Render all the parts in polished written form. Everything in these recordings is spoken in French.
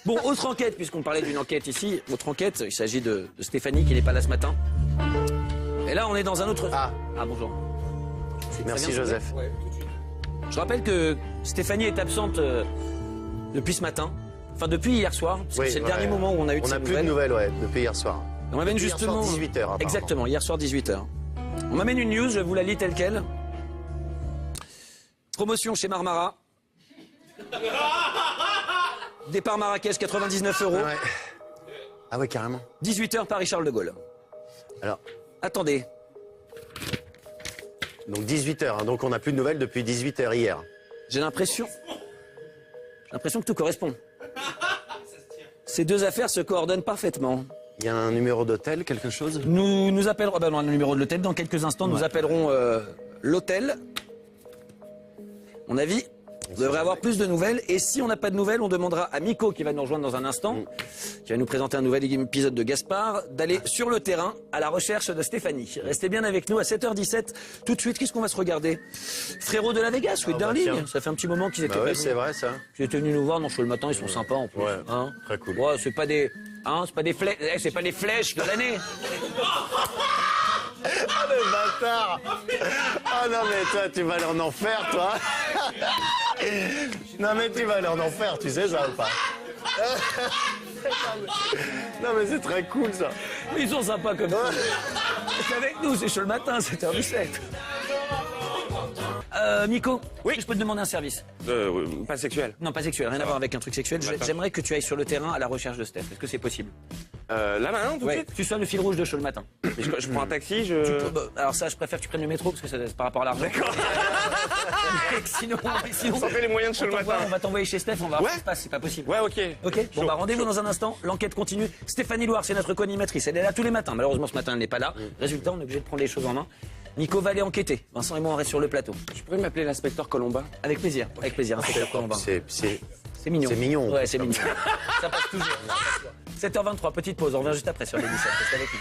Bon, autre enquête, puisqu'on parlait d'une enquête ici. Autre enquête, il s'agit de Stéphanie qui n'est pas là ce matin. Et là, on est dans un autre... Ah bonjour. Merci Joseph. Ouais, tout de suite. Je rappelle que Stéphanie est absente depuis ce matin. Enfin, depuis hier soir. Parce que c'est le dernier moment où on a eu de On ces n'a plus de nouvelles, depuis hier soir. On m'amène justement... Hier soir, 18h, apparemment. Exactement, hier soir, 18h. On m'amène une news, je vous la lis telle quelle. Promotion chez Marmara. Départ Marrakech, 99 €. Ah ouais, carrément. 18h, Paris-Charles de Gaulle. Alors, attendez. Donc 18h, donc on n'a plus de nouvelles depuis 18h hier. J'ai l'impression que tout correspond. Ces deux affaires se coordonnent parfaitement. Il y a un numéro d'hôtel, quelque chose? Nous appellerons... Ah ben non, le numéro de l'hôtel, dans quelques instants, nous appellerons l'hôtel. À mon avis, on devrait avoir plus de nouvelles. Et si on n'a pas de nouvelles, on demandera à Miko, qui va nous rejoindre dans un instant, qui va nous présenter un nouvel épisode de Gaspard, d'aller sur le terrain à la recherche de Stéphanie. Restez bien avec nous à 7h17. Tout de suite, qu'est-ce qu'on va se regarder? Frérot de la Vegas, Sweet Darling. Ça fait un petit moment qu'ils étaient venus. C'est vrai ça. Ils étaient venus nous voir, non, le matin, ils sont sympas en plus. Ouais, très cool. Ouais, c'est pas des... c'est pas des flèches, c'est pas des flèches de l'année. Ah le bâtard! Ah non mais toi tu vas aller en enfer toi! Non mais tu vas aller en enfer, tu sais ça ou pas? Non mais c'est très cool ça! Ils sont sympas comme ça. C'est avec nous, c'est chaud le matin, 7h17. Miko, oui, je peux te demander un service? Pas sexuel. Non, pas sexuel, rien à voir avec un truc sexuel. J'aimerais que tu ailles sur le terrain à la recherche de Steph. Est-ce que c'est possible? Là maintenant, tout de suite? Tu sois le fil rouge de chaud le matin. Je prends un taxi, alors ça, je préfère que tu prennes le métro parce que c'est par rapport à l'argent. D'accord. sinon, Ça fait les moyens de chaud le matin. On va t'envoyer chez Steph, on va voir ce qui se passe, c'est pas possible. Ouais, ok. Ok, bon bah rendez-vous dans un instant, l'enquête continue. Stéphanie Loire, c'est notre co-animatrice, elle est là tous les matins. Malheureusement ce matin elle n'est pas là. Résultat, on est obligé de prendre les choses en main. Nico va aller enquêter. Vincent et moi on reste sur le plateau. Tu pourrais m'appeler l'inspecteur Colomba? Avec plaisir, inspecteur Colomba. C'est mignon. C'est mignon. Ouais, c'est mignon. Ça passe toujours. 7h23, petite pause, on revient juste après sur l'émission. Restez avec nous.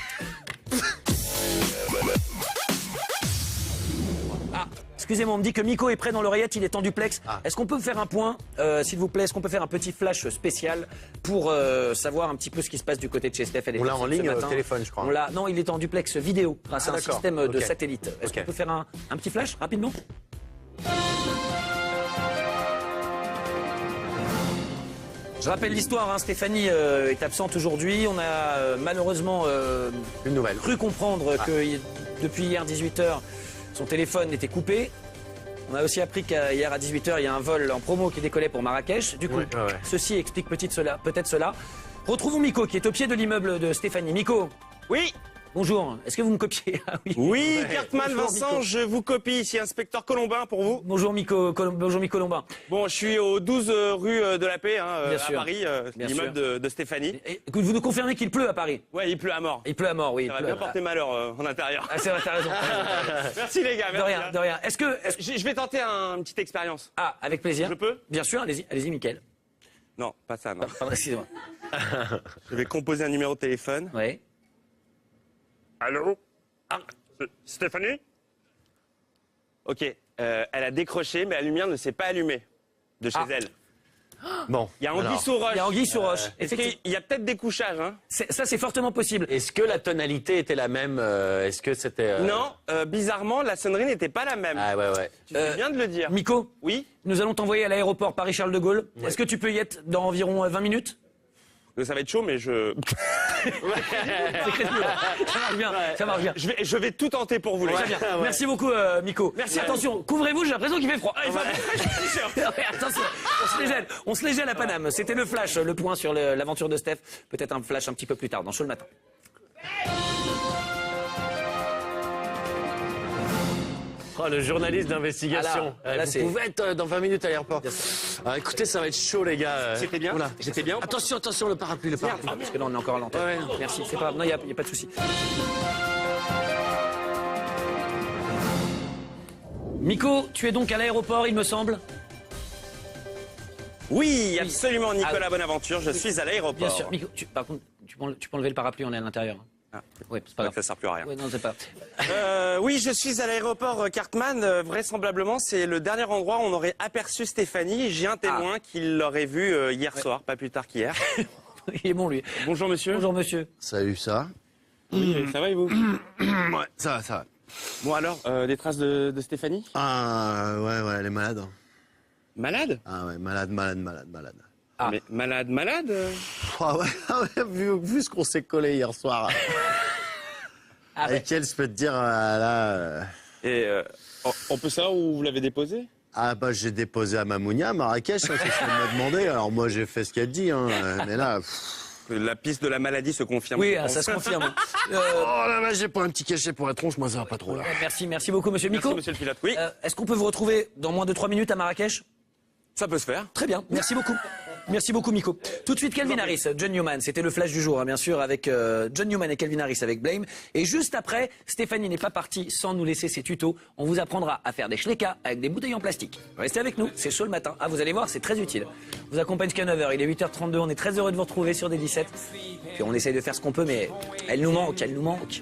Excusez-moi, on me dit que Miko est prêt dans l'oreillette, il est en duplex. Est-ce qu'on peut faire un point, s'il vous plaît? Est-ce qu'on peut faire un petit flash spécial pour savoir un petit peu ce qui se passe du côté de chez Steph? On l'a en ligne au téléphone, je crois. Non, il est en duplex vidéo grâce à un système de satellite. Est-ce qu'on peut faire un petit flash rapidement? Je rappelle l'histoire, Stéphanie est absente aujourd'hui. On a malheureusement une nouvelle. Cru comprendre que depuis hier 18h, son téléphone était coupé. On a aussi appris qu'hier à 18h, il y a un vol en promo qui décollait pour Marrakech. Du coup, ceci explique peut-être cela. Retrouvons Miko qui est au pied de l'immeuble de Stéphanie. Miko. Oui. Bonjour, est-ce que vous me copiez? Oui, Cartman Vincent, je vous copie ici, inspecteur Colombin pour vous. Bonjour Miko Lombin. Bon, je suis au 12 rue de la Paix, à Paris, l'immeuble de Stéphanie. Écoute, vous nous confirmez qu'il pleut à Paris? Ouais, il pleut à mort. Il pleut à mort, oui. Ça va bien porter malheur en intérieur. Ah, c'est vrai, t'as raison. Merci les gars, merci. De rien. Je vais tenter une petite expérience. Ah, avec plaisir. Je peux? Bien sûr, allez-y, Mickaël. Non, pas ça, non. Pardon, excusez-moi. Je vais composer un numéro de téléphone. Oui. Allô? Stéphanie? Ok, elle a décroché, mais la lumière ne s'est pas allumée de chez elle. Bon. Il y a anguille sous roche. Il y a anguille sous roche. Il y a peut-être des couchages, hein? Ça, c'est fortement possible. Est-ce que la tonalité était la même? Est-ce que c'était... Non, bizarrement, la sonnerie n'était pas la même. Ah ouais. Tu fais bien de le dire. Miko? Oui? Nous allons t'envoyer à l'aéroport Paris-Charles de Gaulle. Est-ce que tu peux y être dans environ 20 minutes? Ça va être chaud, mais je... C'est crédible. Ça marche bien. Je vais tout tenter pour vous, les gars. Très bien. Merci beaucoup, Miko. Merci. Attention, couvrez-vous, j'ai l'impression qu'il fait froid. Attention, on se les gèle à Paname. C'était le flash, le point sur l'aventure de Steph. Peut-être un flash un petit peu plus tard, dans Chaud le matin. Oh, le journaliste d'investigation. Là, vous pouvez être dans 20 minutes à l'aéroport. Écoutez, ça va être chaud, les gars. C'était bien? Oula. J'étais bien? Attention, le parapluie. Parce que là, on est encore à l'antenne. Merci, c'est pas grave. Non, il n'y a pas de souci. Miko, tu es donc à l'aéroport, il me semble? Oui, absolument, Nicolas Bonaventure, je suis à l'aéroport. Bien sûr. Miko, par contre, tu peux enlever le parapluie, on est à l'intérieur. Oui, c'est Je pas crois grave. que ça sert plus à rien. Oui, non, c'est pas. Oui, je suis à l'aéroport Cartman. Vraisemblablement, c'est le dernier endroit où on aurait aperçu Stéphanie. J'ai un témoin qui l'aurait vue hier soir, pas plus tard qu'hier. Il est bon, lui. Bonjour monsieur. Bonjour, monsieur. Salut, ça Oui, ça va et vous? Ouais, ça va, ça va. Bon alors, des traces de Stéphanie? Ah, ouais, elle est malade. Malade? Ah ouais, malade. Ah. Mais malade? Ah ouais, vu ce qu'on s'est collé hier soir. Ah, Avec elle, je peux te dire, là... Et on peut savoir où vous l'avez déposée? Ah bah j'ai déposé à Mamounia, à Marrakech, hein, c'est ce qu'elle m'a demandé. Alors moi j'ai fait ce qu'elle dit, hein, mais là... La piste de la maladie se confirme. oui, je pense. ça se confirme. Oh là là, j'ai pas un petit cachet pour la tronche, moi ça va pas trop là. Merci beaucoup, monsieur Merci Miko. monsieur le pilote. Oui, Est-ce qu'on peut vous retrouver dans moins de 3 minutes à Marrakech? ça peut se faire. Très bien, merci beaucoup. Merci beaucoup, Miko. Tout de suite, Calvin Harris, John Newman. C'était le flash du jour, hein, bien sûr, avec John Newman et Calvin Harris avec Blame. Et juste après, Stéphanie n'est pas partie sans nous laisser ses tutos. On vous apprendra à faire des schleckas avec des bouteilles en plastique. Restez avec nous, c'est chaud le matin. Ah, vous allez voir, c'est très utile. On vous accompagne jusqu'à 9h. Il est 8h32. On est très heureux de vous retrouver sur des 17. Puis on essaye de faire ce qu'on peut, mais elle nous manque.